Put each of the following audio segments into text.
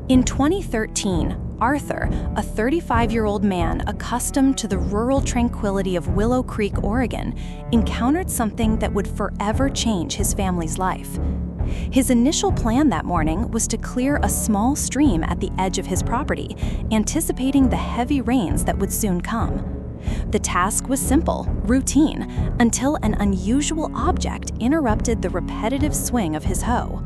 In 2013, Arthur, a 35-year-old man accustomed to the rural tranquility of Willow Creek, Oregon, encountered something that would forever change his family's life. His initial plan that morning was to clear a small stream at the edge of his property, anticipating the heavy rains that would soon come. The task was simple, routine, until an unusual object interrupted the repetitive swing of his hoe.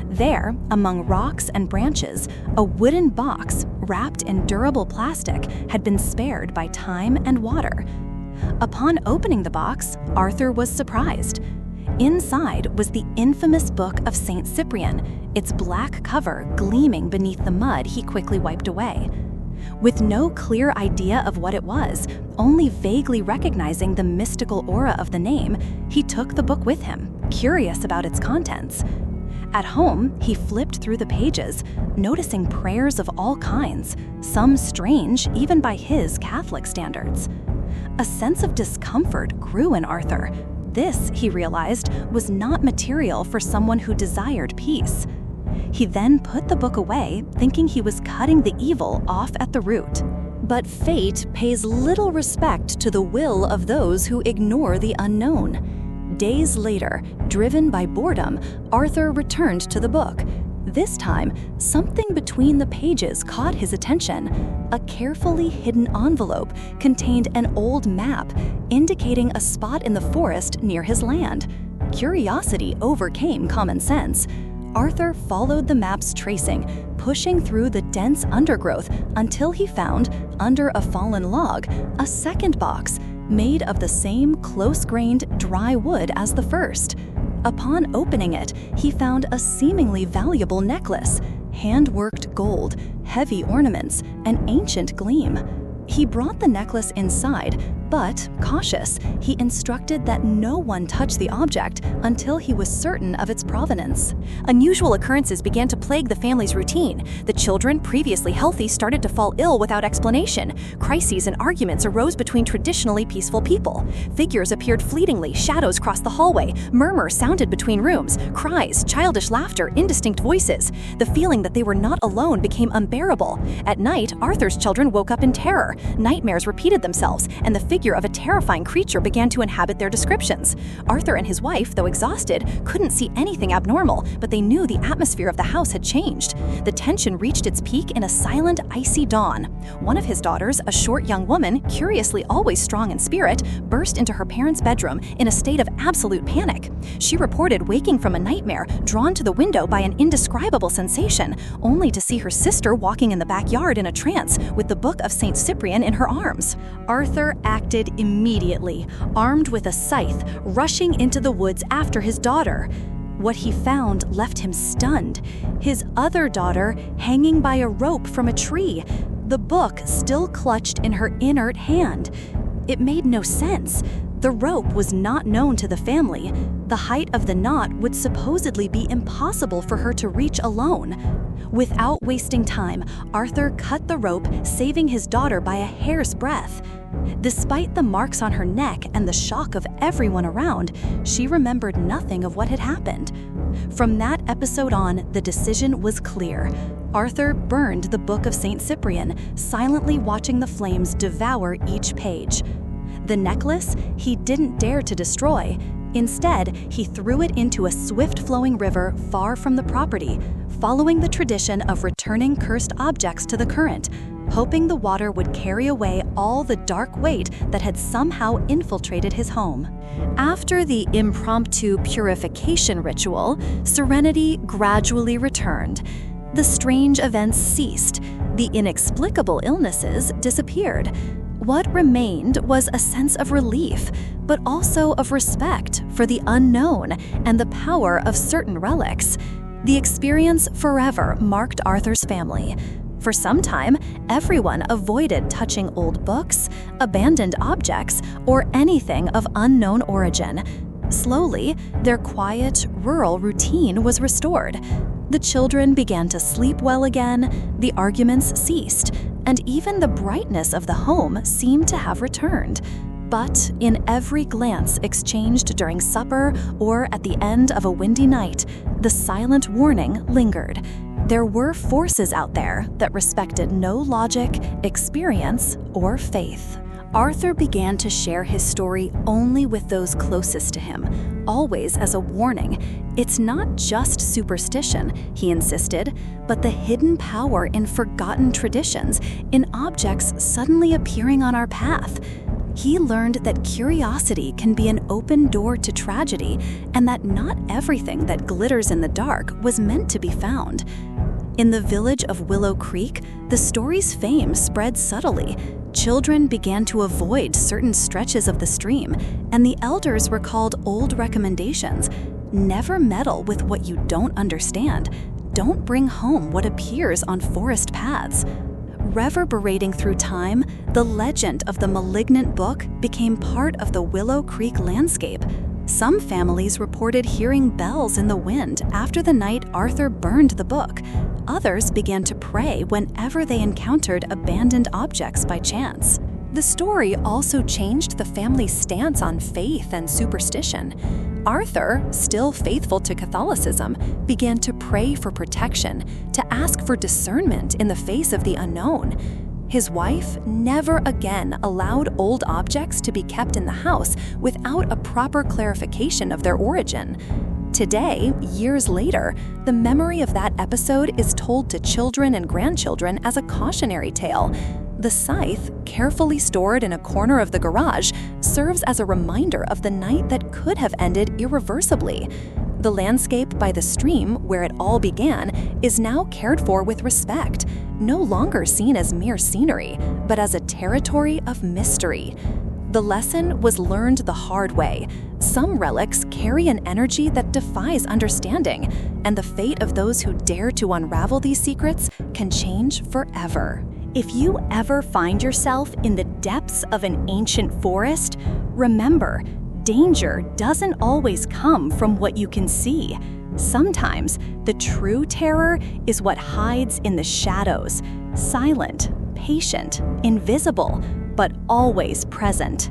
There, among rocks and branches, a wooden box wrapped in durable plastic had been spared by time and water. Upon opening the box, Arthur was surprised. Inside was the infamous Book of St. Cyprian, its black cover gleaming beneath the mud he quickly wiped away. With no clear idea of what it was, only vaguely recognizing the mystical aura of the name, he took the book with him, curious about its contents. At home, he flipped through the pages, noticing prayers of all kinds, some strange even by his Catholic standards. A sense of discomfort grew in Arthur. This, he realized, was not material for someone who desired peace. He then put the book away, thinking he was cutting the evil off at the root. But fate pays little respect to the will of those who ignore the unknown. Days later, driven by boredom, Arthur returned to the book. This time, something between the pages caught his attention. A carefully hidden envelope contained an old map, indicating a spot in the forest near his land. Curiosity overcame common sense. Arthur followed the map's tracing, pushing through the dense undergrowth until he found, under a fallen log, a second box, made of the same close-grained, dry wood as the first. Upon opening it, he found a seemingly valuable necklace, hand-worked gold, heavy ornaments, and ancient gleam. He brought the necklace inside, but, cautious, he instructed that no one touch the object until he was certain of its provenance. Unusual occurrences began to plague the family's routine. The children, previously healthy, started to fall ill without explanation. Crises and arguments arose between traditionally peaceful people. Figures appeared fleetingly, shadows crossed the hallway, murmurs sounded between rooms, cries, childish laughter, indistinct voices. The feeling that they were not alone became unbearable. At night, Arthur's children woke up in terror. Nightmares repeated themselves, and the figure of a terrifying creature began to inhabit their descriptions. Arthur and his wife, though exhausted, couldn't see anything abnormal, but they knew the atmosphere of the house had changed. The tension reached its peak in a silent, icy dawn. One of his daughters, a short young woman, curiously always strong in spirit, burst into her parents' bedroom in a state of absolute panic. She reported waking from a nightmare, drawn to the window by an indescribable sensation, only to see her sister walking in the backyard in a trance with the Book of St. Cyprian in her arms. Arthur acted immediately, armed with a scythe, rushing into the woods after his daughter. What he found left him stunned. His other daughter hanging by a rope from a tree, the book still clutched in her inert hand. It made no sense. The rope was not known to the family. The height of the knot would supposedly be impossible for her to reach alone. Without wasting time, Arthur cut the rope, saving his daughter by a hair's breadth. Despite the marks on her neck and the shock of everyone around, she remembered nothing of what had happened. From that episode on, the decision was clear. Arthur burned the Book of St. Cyprian, silently watching the flames devour each page. The necklace he didn't dare to destroy. Instead, he threw it into a swift-flowing river far from the property, following the tradition of returning cursed objects to the current, hoping the water would carry away all the dark weight that had somehow infiltrated his home. After the impromptu purification ritual, serenity gradually returned. The strange events ceased. The inexplicable illnesses disappeared. What remained was a sense of relief, but also of respect for the unknown and the power of certain relics. The experience forever marked Arthur's family. For some time, everyone avoided touching old books, abandoned objects, or anything of unknown origin. Slowly, their quiet, rural routine was restored. The children began to sleep well again, the arguments ceased, and even the brightness of the home seemed to have returned. But in every glance exchanged during supper or at the end of a windy night, the silent warning lingered. There were forces out there that respected no logic, experience, or faith. Arthur began to share his story only with those closest to him, always as a warning. It's not just superstition, he insisted, but the hidden power in forgotten traditions, in objects suddenly appearing on our path. He learned that curiosity can be an open door to tragedy, and that not everything that glitters in the dark was meant to be found. In the village of Willow Creek, the story's fame spread subtly. Children began to avoid certain stretches of the stream, and the elders recalled old recommendations. Never meddle with what you don't understand. Don't bring home what appears on forest paths. Reverberating through time, the legend of the Malignant book became part of the Willow Creek landscape. Some families reported hearing bells in the wind after the night Arthur burned the book. Others began to pray whenever they encountered abandoned objects by chance. The story also changed the family's stance on faith and superstition. Arthur, still faithful to Catholicism, began to pray for protection, to ask for discernment in the face of the unknown. His wife never again allowed old objects to be kept in the house without a proper clarification of their origin. Today, years later, the memory of that episode is told to children and grandchildren as a cautionary tale. The scythe, carefully stored in a corner of the garage, serves as a reminder of the night that could have ended irreversibly. The landscape by the stream, where it all began, is now cared for with respect, no longer seen as mere scenery, but as a territory of mystery. The lesson was learned the hard way. Some relics carry an energy that defies understanding, and the fate of those who dare to unravel these secrets can change forever. If you ever find yourself in the depths of an ancient forest, remember, danger doesn't always come from what you can see. Sometimes the true terror is what hides in the shadows, silent, patient, invisible, but always present.